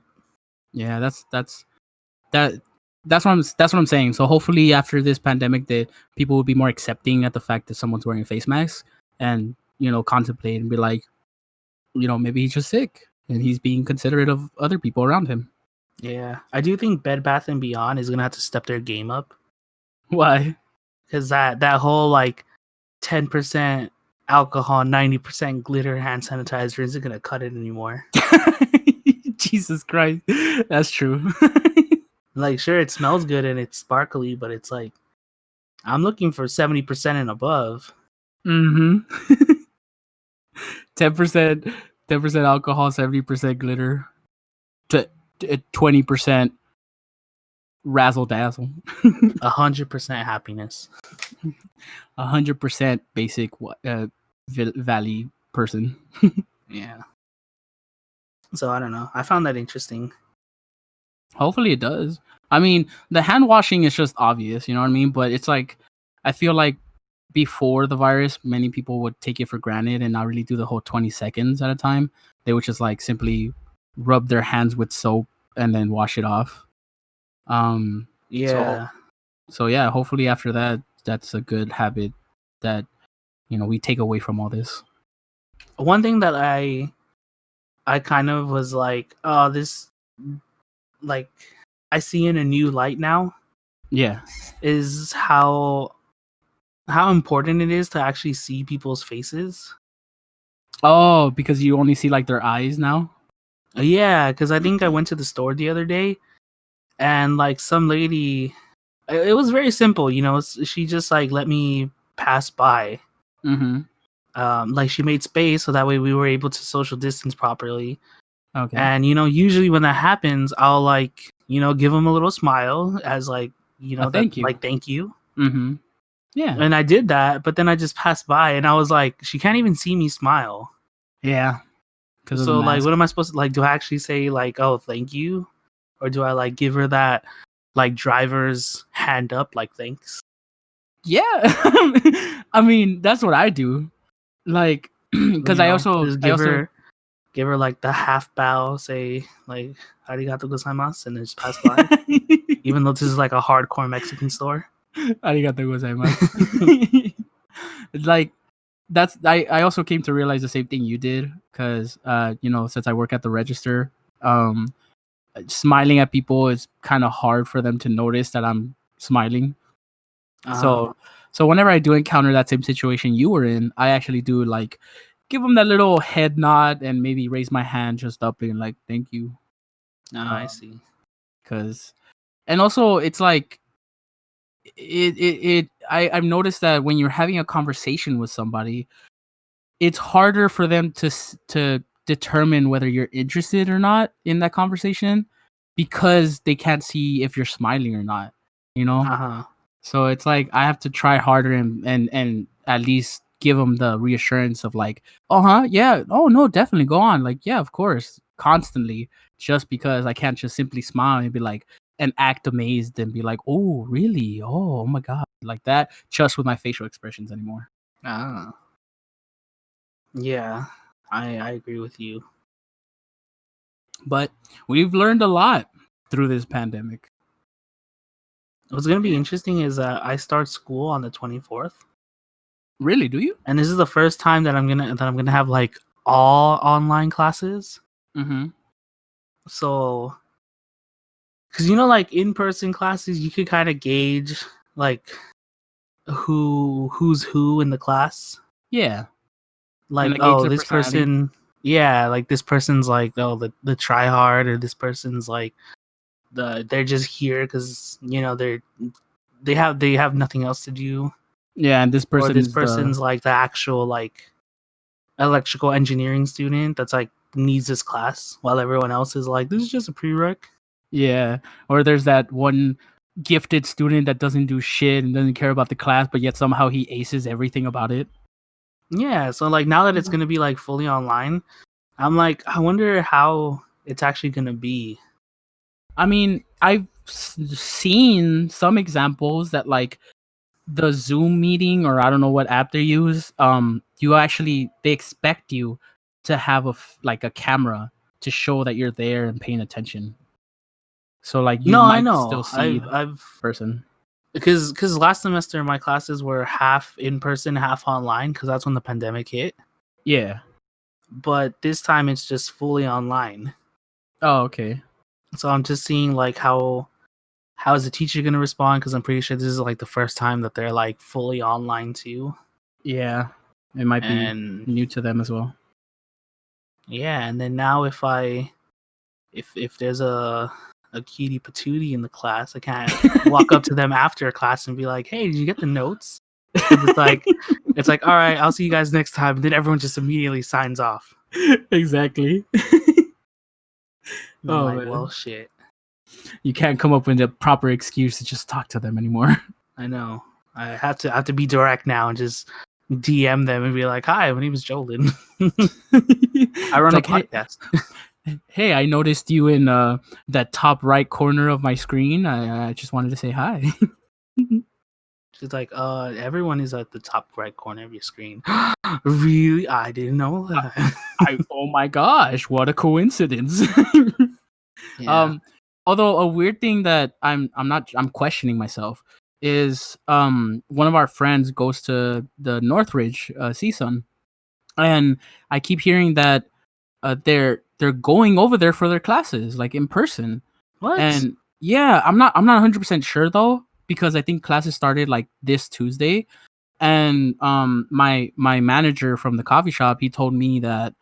[SPEAKER 2] Yeah, that that's what I'm saying. So hopefully after this pandemic, that people will be more accepting at the fact that someone's wearing a face mask, and contemplate and be like, maybe he's just sick and he's being considerate of other people around him.
[SPEAKER 1] Yeah. I do think Bed Bath and Beyond is gonna have to step their game up,
[SPEAKER 2] Why?
[SPEAKER 1] because that whole like 10% alcohol, 90% glitter hand sanitizer isn't gonna cut it anymore.
[SPEAKER 2] Jesus Christ, that's true.
[SPEAKER 1] Like, sure, it smells good and it's sparkly, but it's like, I'm looking for 70% and above.
[SPEAKER 2] Mm-hmm. 10%, 10% alcohol, 70% glitter, 20% razzle dazzle,
[SPEAKER 1] 100% happiness.
[SPEAKER 2] 100% basic valley person.
[SPEAKER 1] Yeah. So I don't know. I found that interesting.
[SPEAKER 2] Hopefully it does. I mean, the hand washing is just obvious, you know what I mean? But it's like, I feel like before the virus, many people would take it for granted and not really do the whole 20 seconds at a time. They would just like simply rub their hands with soap and then wash it off. So
[SPEAKER 1] Yeah.
[SPEAKER 2] yeah, hopefully after that, that's a good habit that we take away from all this.
[SPEAKER 1] One thing that I kind of was like, oh, this, like, I see in a new light now,
[SPEAKER 2] Yeah.
[SPEAKER 1] is how important it is to actually see people's faces.
[SPEAKER 2] Oh, because you only see like their eyes now?
[SPEAKER 1] Yeah, because I think I went to the store the other day and like some lady, it was very simple, you know, she just like let me pass by.
[SPEAKER 2] Mm-hmm.
[SPEAKER 1] Like she made space so that way we were able to social distance properly.
[SPEAKER 2] Okay.
[SPEAKER 1] And usually when that happens, I'll like, give them a little smile as like, that
[SPEAKER 2] Thank you.
[SPEAKER 1] like thank you.
[SPEAKER 2] Mm-hmm. Yeah.
[SPEAKER 1] And I did that, but then I just passed by and I was like, she can't even see me smile.
[SPEAKER 2] Yeah. Because of the
[SPEAKER 1] So like,
[SPEAKER 2] mask.
[SPEAKER 1] what am I supposed to like? Do I actually say like, oh, thank you, or do I like give her that like driver's hand up, like thanks?
[SPEAKER 2] Yeah. I mean, that's what I do. Like, because
[SPEAKER 1] Just give her like the half bow, say like arigato gozaimasu, and then just pass by. Even though this is like a hardcore Mexican store.
[SPEAKER 2] Arigato gozaimasu. Like, I also came to realize the same thing you did, because since I work at the register, smiling at people is kind of hard for them to notice that I'm smiling.
[SPEAKER 1] Uh,
[SPEAKER 2] So whenever I do encounter that same situation you were in, I actually do like give them that little head nod and maybe raise my hand just up and like thank you.
[SPEAKER 1] I see.
[SPEAKER 2] and also it's like I've noticed that when you're having a conversation with somebody, it's harder for them to determine whether you're interested or not in that conversation because they can't see if you're smiling or not, you know?
[SPEAKER 1] Uh-huh.
[SPEAKER 2] So it's like I have to try harder and at least give them the reassurance of like, oh, huh, yeah, oh no, definitely go on, like, yeah, of course, constantly, just because I can't just simply smile and be like and act amazed and be like, oh, really, oh my god, like that, just with my facial expressions anymore.
[SPEAKER 1] Ah. Yeah, I agree with you.
[SPEAKER 2] But we've learned a lot through this pandemic.
[SPEAKER 1] What's gonna be interesting is that I start school on the 24th,
[SPEAKER 2] Really, do you?
[SPEAKER 1] and this is the first time that I'm gonna have like all online classes.
[SPEAKER 2] Mm-hmm.
[SPEAKER 1] So, because you know, like in person classes, you could kind of gauge like who's who in the class.
[SPEAKER 2] Yeah, and
[SPEAKER 1] Like,
[SPEAKER 2] I gauge
[SPEAKER 1] oh,
[SPEAKER 2] their
[SPEAKER 1] this
[SPEAKER 2] personality.
[SPEAKER 1] person, yeah, like this person's like, oh, the try hard, or this person's like they're just here because you know they have nothing else to do,
[SPEAKER 2] Yeah, and this
[SPEAKER 1] or
[SPEAKER 2] person
[SPEAKER 1] this
[SPEAKER 2] is the
[SPEAKER 1] person's like the actual like electrical engineering student that's like needs this class while everyone else is like, this is just a prereq.
[SPEAKER 2] yeah, or there's that one gifted student that doesn't do shit and doesn't care about the class, but yet somehow he aces everything about it.
[SPEAKER 1] Yeah, so like now that it's gonna be like fully online, I'm like, I wonder how it's actually gonna be.
[SPEAKER 2] I mean, I've seen some examples that like the Zoom meeting, or I don't know what app they use. You actually they expect you to have like a camera to show that you're there and paying attention. So like you
[SPEAKER 1] No, I
[SPEAKER 2] might still
[SPEAKER 1] know.
[SPEAKER 2] see the
[SPEAKER 1] I've
[SPEAKER 2] person.
[SPEAKER 1] because last semester my classes were half in person, half online, because that's when the pandemic hit.
[SPEAKER 2] Yeah.
[SPEAKER 1] But this time it's just fully online.
[SPEAKER 2] Oh, okay.
[SPEAKER 1] So I'm just seeing like how is the teacher gonna respond? Because I'm pretty sure this is like the first time that they're like fully online too.
[SPEAKER 2] Yeah. It might be
[SPEAKER 1] And
[SPEAKER 2] new to them as well.
[SPEAKER 1] yeah, and then now if there's a cutie patootie in the class, I can't walk up to them after class and be like, "Hey, did you get the notes?" Because it's like, all right, I'll see you guys next time. And then everyone just immediately signs off.
[SPEAKER 2] Exactly.
[SPEAKER 1] And I'm
[SPEAKER 2] Oh
[SPEAKER 1] like, well,
[SPEAKER 2] man.
[SPEAKER 1] shit.
[SPEAKER 2] You can't come up with a proper excuse to just talk to them anymore.
[SPEAKER 1] I know. I have to be direct now and just DM them and be like, "Hi, my name is Jolin. I
[SPEAKER 2] It's
[SPEAKER 1] run a
[SPEAKER 2] like, hey,
[SPEAKER 1] podcast."
[SPEAKER 2] hey, I noticed you in that top right corner of my screen. I just wanted to say hi.
[SPEAKER 1] She's like, everyone is at the top right corner of your screen." Really? I didn't know that.
[SPEAKER 2] Oh my gosh, what a coincidence.
[SPEAKER 1] Yeah.
[SPEAKER 2] um Although a weird thing that I'm questioning myself is one of our friends goes to the Northridge CSUN, and I keep hearing that they're going over there for their classes like in person.
[SPEAKER 1] What?
[SPEAKER 2] And yeah, I'm not 100% sure though, because I think classes started like this Tuesday. And my manager from the coffee shop, he told me that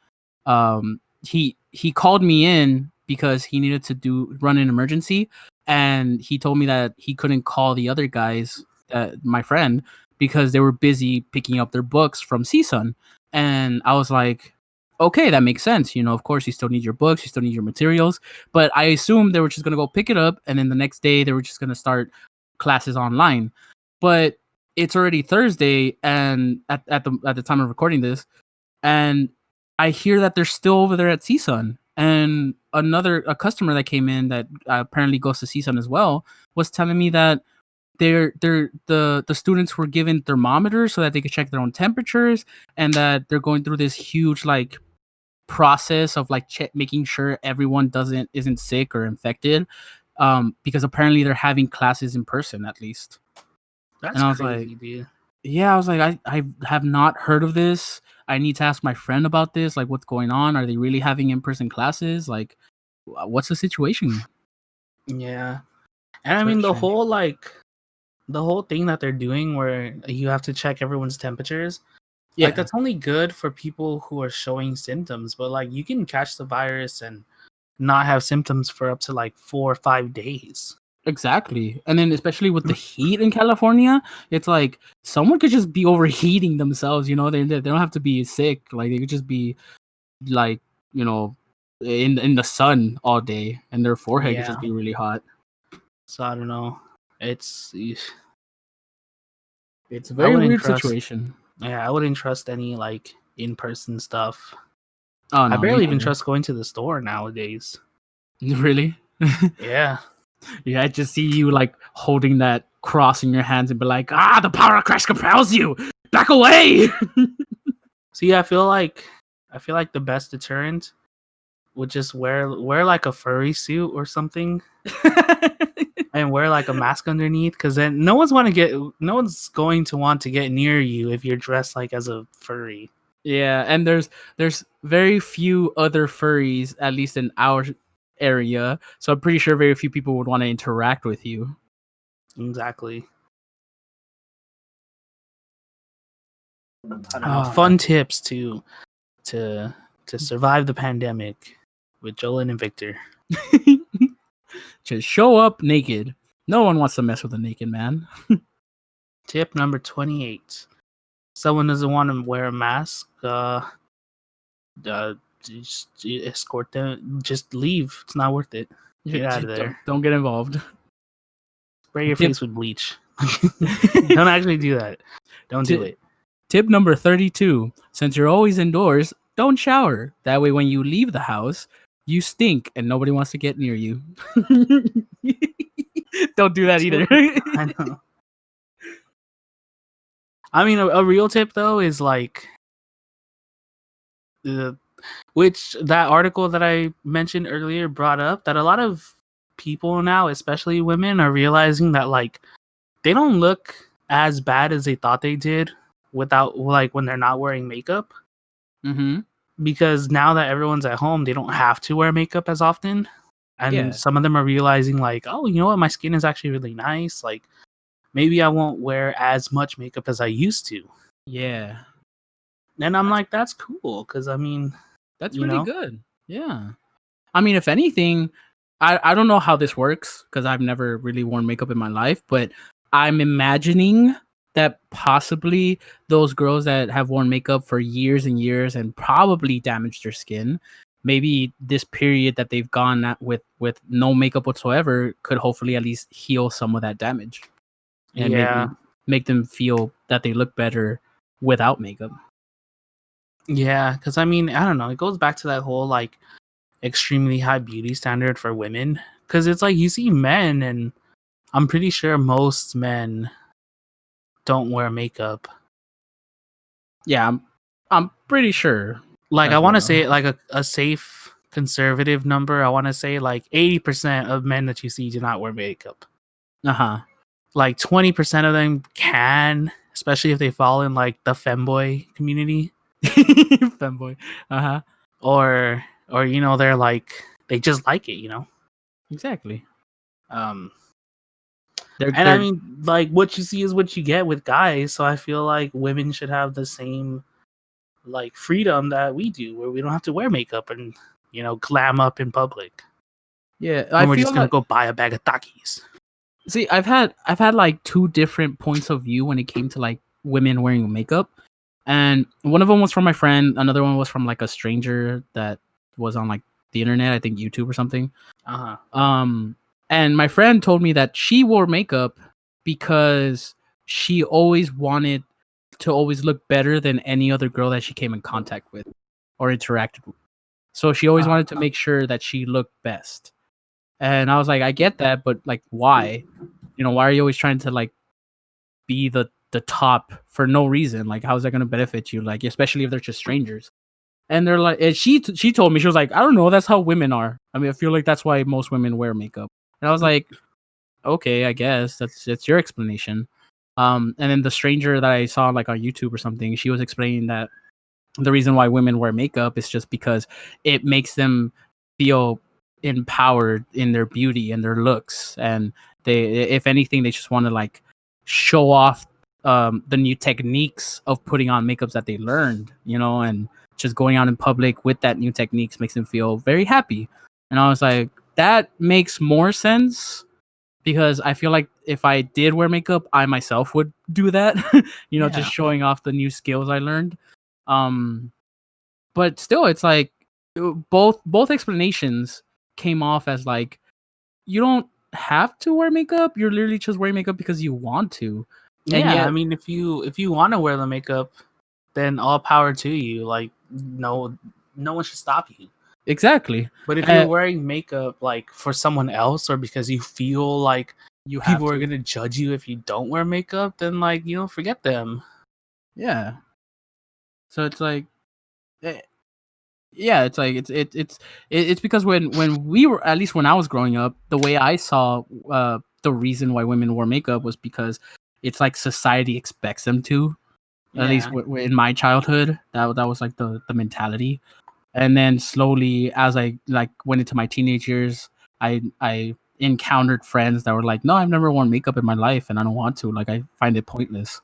[SPEAKER 2] he called me in because he needed to run an emergency, and he told me that he couldn't call the other guys, my friend, because they were busy picking up their books from CSUN. And I was like, okay, that makes sense. You know, of course you still need your books, you still need your materials, but I assumed they were just gonna go pick it up and then the next day they were just gonna start classes online. But it's already Thursday, and at the time of recording this, and I hear that they're still over there at CSUN. And a customer that came in that apparently goes to CSUN as well was telling me that the students were given thermometers so that they could check their own temperatures, and that they're going through this huge like process of like making sure everyone isn't sick or infected, because apparently they're having classes in person at least. And
[SPEAKER 1] That's
[SPEAKER 2] I was like,
[SPEAKER 1] crazy, dude.
[SPEAKER 2] yeah, I was like, I have not heard of this. I need to ask my friend about this. Like, what's going on? Are they really having in-person classes? Like, what's the situation?
[SPEAKER 1] Yeah. And I
[SPEAKER 2] It's very
[SPEAKER 1] mean
[SPEAKER 2] strange.
[SPEAKER 1] the whole thing that they're doing where you have to check everyone's temperatures, like
[SPEAKER 2] Yeah.
[SPEAKER 1] that's only good for people who are showing symptoms, but like you can catch the virus and not have symptoms for up to like 4 or 5 days.
[SPEAKER 2] Exactly. And then especially with the heat in California, it's like someone could just be overheating themselves, they don't have to be sick. Like they could just be like, in the sun all day and their forehead could just be really hot.
[SPEAKER 1] So I don't know. It's a
[SPEAKER 2] very weird situation.
[SPEAKER 1] Yeah, I wouldn't trust any like in-person stuff.
[SPEAKER 2] Oh no,
[SPEAKER 1] I barely even trust going to the store nowadays.
[SPEAKER 2] Really?
[SPEAKER 1] Yeah.
[SPEAKER 2] Yeah, I just see you like holding that cross in your hands and be like, the power of Christ compels you. Back away.
[SPEAKER 1] See, I feel like the best deterrent would just wear like a furry suit or something. And wear like a mask underneath, because then no one's going to want to get near you if you're dressed like as a furry.
[SPEAKER 2] Yeah, and there's very few other furries, at least in our area. So I'm pretty sure very few people would want to interact with you.
[SPEAKER 1] Exactly. I don't know. Fun tips to survive the pandemic with Jolyn and Victor.
[SPEAKER 2] Just show up naked. No one wants to mess with a naked man.
[SPEAKER 1] Tip number 28. Someone doesn't want to wear a mask, just escort them. Just leave. It's not worth it. Get out of there.
[SPEAKER 2] Don't get involved.
[SPEAKER 1] Spray your face with bleach. Don't actually do that. Don't do it.
[SPEAKER 2] Tip number 32. Since you're always indoors, don't shower. That way when you leave the house, you stink and nobody wants to get near you. Don't do that either.
[SPEAKER 1] I know. I mean, a real tip though is like which that article that I mentioned earlier brought up, that a lot of people now, especially women, are realizing that like they don't look as bad as they thought they did without, like, when they're not wearing makeup.
[SPEAKER 2] Mm-hmm.
[SPEAKER 1] Because now that everyone's at home, they don't have to wear makeup as often. And some of them are realizing like, oh, you know what? My skin is actually really nice. Like, maybe I won't wear as much makeup as I used to.
[SPEAKER 2] Yeah.
[SPEAKER 1] And I'm like, that's cool. Because, I mean,
[SPEAKER 2] that's really good. Yeah. I mean, if anything, I don't know how this works because I've never really worn makeup in my life, but I'm imagining that possibly those girls that have worn makeup for years and years and probably damaged their skin, maybe this period that they've gone at with no makeup whatsoever could hopefully at least heal some of that damage and maybe make them feel that they look better without makeup.
[SPEAKER 1] Yeah, because I mean, I don't know. It goes back to that whole like extremely high beauty standard for women. Because it's like you see men, and I'm pretty sure most men don't wear makeup.
[SPEAKER 2] Yeah, I'm pretty sure.
[SPEAKER 1] Like, I want to say like a safe conservative number. I want to say like 80% of men that you see do not wear makeup. Like 20% of them can, especially if they fall in like the femboy community.
[SPEAKER 2] Femboy.
[SPEAKER 1] Or they're like, they just like it,
[SPEAKER 2] Exactly.
[SPEAKER 1] And I mean, like, what you see is what you get with guys. So I feel like women should have the same like freedom that we do, where we don't have to wear makeup and glam up in public.
[SPEAKER 2] Yeah,
[SPEAKER 1] and we're just gonna go buy a bag of Takis.
[SPEAKER 2] See, I've had like two different points of view when it came to like women wearing makeup, and one of them was from my friend. Another one was from like a stranger that was on like the internet, I think YouTube or something. And my friend told me that she wore makeup because she always wanted to always look better than any other girl that she came in contact with or interacted with. So she always wanted to make sure that she looked best. And I was like, I get that, but like, why? Why are you always trying to like be the top for no reason? Like, how is that going to benefit you? Like, especially if they're just strangers. And they're like, and she told me, she was like, I don't know, that's how women are. I mean, I feel like that's why most women wear makeup. And I was like, okay, I guess that's your explanation. And then the stranger that I saw like on YouTube or something, she was explaining that the reason why women wear makeup is just because it makes them feel empowered in their beauty and their looks, and they, if anything, they just want to like show off the new techniques of putting on makeups that they learned, and just going out in public with that new techniques makes them feel very happy. And I was like, that makes more sense because I feel like if I did wear makeup, I myself would do that. Just showing off the new skills I learned. But still, it's like both explanations came off as like, you don't have to wear makeup. You're literally just wearing makeup because you want to. And
[SPEAKER 1] Yeah,
[SPEAKER 2] yet,
[SPEAKER 1] I mean, if you want to wear the makeup, then all power to you. Like, no one should stop you.
[SPEAKER 2] exactly.
[SPEAKER 1] But if you're wearing makeup like for someone else or because you feel like
[SPEAKER 2] you have
[SPEAKER 1] people are
[SPEAKER 2] to.
[SPEAKER 1] gonna judge you if you don't wear makeup, then like forget them.
[SPEAKER 2] Yeah. So it's like, yeah, it's like it's because when we were, at least when I was growing up, the way I saw the reason why women wore makeup was because it's like society expects them to. At least in my childhood, that was like the mentality. And then slowly, as I like went into my teenage years, I encountered friends that were like, "No, I've never worn makeup in my life, and I don't want to. Like, I find it pointless."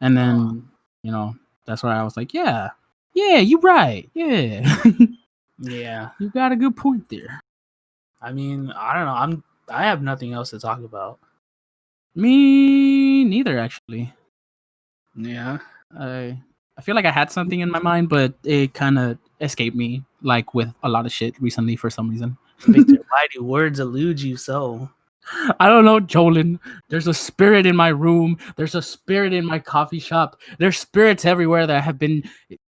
[SPEAKER 2] And then, that's why I was like, "Yeah, you're right. Yeah,
[SPEAKER 1] Yeah.
[SPEAKER 2] you got a good point there."
[SPEAKER 1] I mean, I don't know. I have nothing else to talk about.
[SPEAKER 2] Me neither, actually.
[SPEAKER 1] Yeah.
[SPEAKER 2] I feel like I had something in my mind, but it kind of escaped me, like with a lot of shit recently for some reason.
[SPEAKER 1] Victor, why do words elude you so?
[SPEAKER 2] I don't know, Jolin. There's a spirit in my room. There's a spirit in my coffee shop. There's spirits everywhere that have been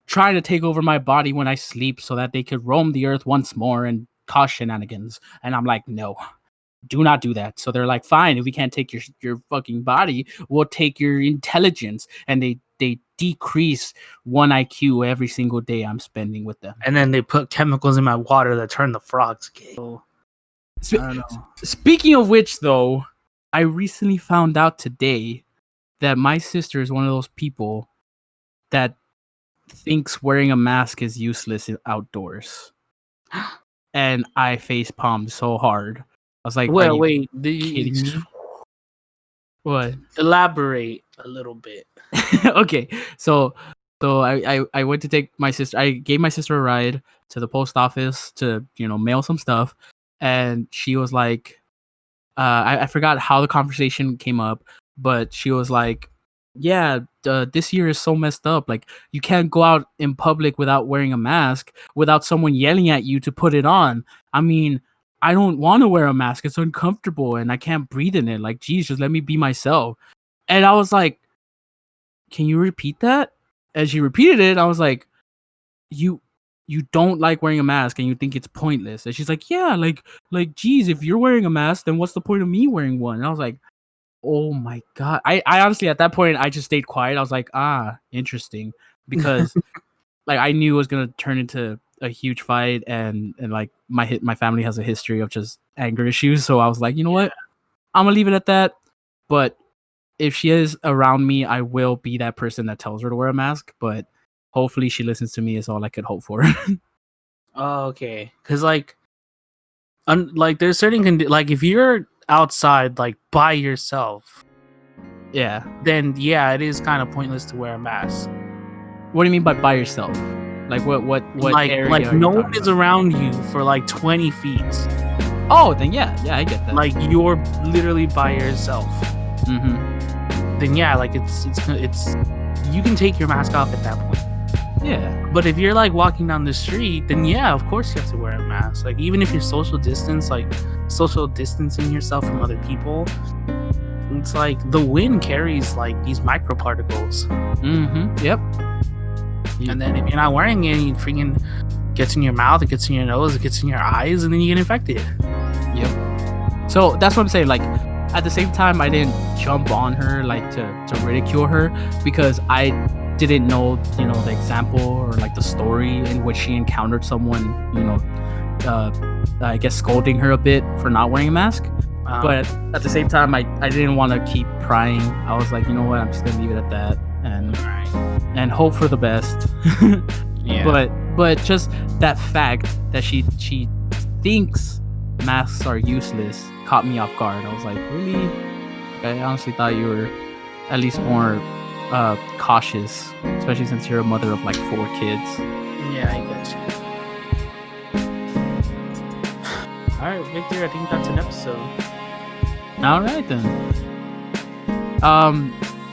[SPEAKER 2] trying to take over my body when I sleep so that they could roam the earth once more and cause shenanigans. And I'm like, no, do not do that. So they're like, fine, if we can't take your fucking body, we'll take your intelligence. And they decrease 1 IQ every single day I'm spending with them.
[SPEAKER 1] And then they put chemicals in my water that turn the frogs gay. I don't know.
[SPEAKER 2] Speaking of which, though, I recently found out today that my sister is one of those people that thinks wearing a mask is useless outdoors. And I face palmed so hard. I was like,
[SPEAKER 1] well,
[SPEAKER 2] are you
[SPEAKER 1] wait,
[SPEAKER 2] kidding me? What?
[SPEAKER 1] Elaborate a little bit.
[SPEAKER 2] Okay, so I went to take my sister. I gave my sister a ride to the post office to mail some stuff, and she was like, I forgot how the conversation came up, but she was like, yeah, this year is so messed up. Like, you can't go out in public without wearing a mask, without someone yelling at you to put it on. I mean, I don't want to wear a mask. It's uncomfortable and I can't breathe in it. Like, geez, just let me be myself. And I was like, can you repeat that? As she repeated it, I was like, you don't like wearing a mask and you think it's pointless. And she's like, yeah, like geez, if you're wearing a mask, then what's the point of me wearing one? And I was like, oh my god. I honestly, at that point, I just stayed quiet. I was like, interesting, because like I knew it was gonna turn into a huge fight, and like my family has a history of just anger issues. So I was like, you know what, I'm gonna leave it at that. But if she is around me, I will be that person that tells her to wear a mask. But hopefully she listens to me is all I could hope for.
[SPEAKER 1] Oh, okay. Because like there's certain like if you're outside like by yourself,
[SPEAKER 2] yeah,
[SPEAKER 1] then yeah, it is kind of pointless to wear a mask.
[SPEAKER 2] What do you mean by yourself? Like what area
[SPEAKER 1] like
[SPEAKER 2] are you
[SPEAKER 1] no one
[SPEAKER 2] talking
[SPEAKER 1] is
[SPEAKER 2] about?
[SPEAKER 1] around you for like 20 feet.
[SPEAKER 2] Oh, then yeah, I get that.
[SPEAKER 1] Like you're literally by yourself.
[SPEAKER 2] Mm-hmm.
[SPEAKER 1] Then yeah, like it's you can take your mask off at that point.
[SPEAKER 2] Yeah.
[SPEAKER 1] But if you're like walking down the street, then yeah, of course you have to wear a mask. Like even if you're social distancing yourself from other people, it's like the wind carries like these microparticles.
[SPEAKER 2] Mm-hmm. Yep.
[SPEAKER 1] And then if you're not wearing it, it freaking gets in your mouth, it gets in your nose, it gets in your eyes, and then you get infected.
[SPEAKER 2] Yep. So that's what I'm saying. Like at the same time, I didn't jump on her like to ridicule her, because I didn't know the example or like the story in which she encountered someone I guess scolding her a bit for not wearing a mask. But at the same time, I didn't want to keep prying. I was like, you know what, I'm just gonna leave it at that and hope for the best.
[SPEAKER 1] Yeah.
[SPEAKER 2] But just that fact that she thinks masks are useless caught me off guard. I was like, really? I honestly thought you were at least more cautious, especially since you're a mother of like 4 kids.
[SPEAKER 1] Yeah, I get you. All right, Victor, I think that's an episode.
[SPEAKER 2] All right then.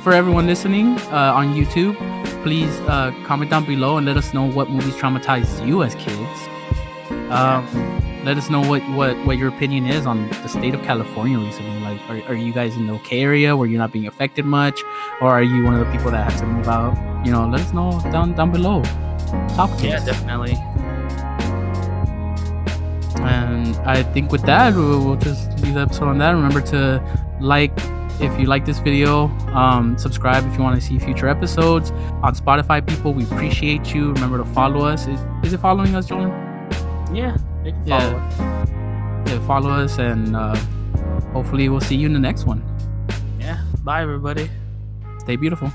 [SPEAKER 2] For everyone listening on YouTube, please comment down below and let us know what movies traumatized you as kids. Let us know what your opinion is on the state of California recently. Like, are you guys in the okay area where you're not being affected much, or are you one of the people that have to move out? You know, let us know down below. Talk to us.
[SPEAKER 1] Yeah, definitely.
[SPEAKER 2] And I think with that, we'll just leave the episode on that. Remember to like if you like this video, subscribe if you want to see future episodes. On Spotify, people, we appreciate you. Remember to follow us. Is it following us, Jordan?
[SPEAKER 1] Yeah, they can follow us.
[SPEAKER 2] Yeah, follow us, and hopefully we'll see you in the next one.
[SPEAKER 1] Yeah, bye everybody.
[SPEAKER 2] Stay beautiful.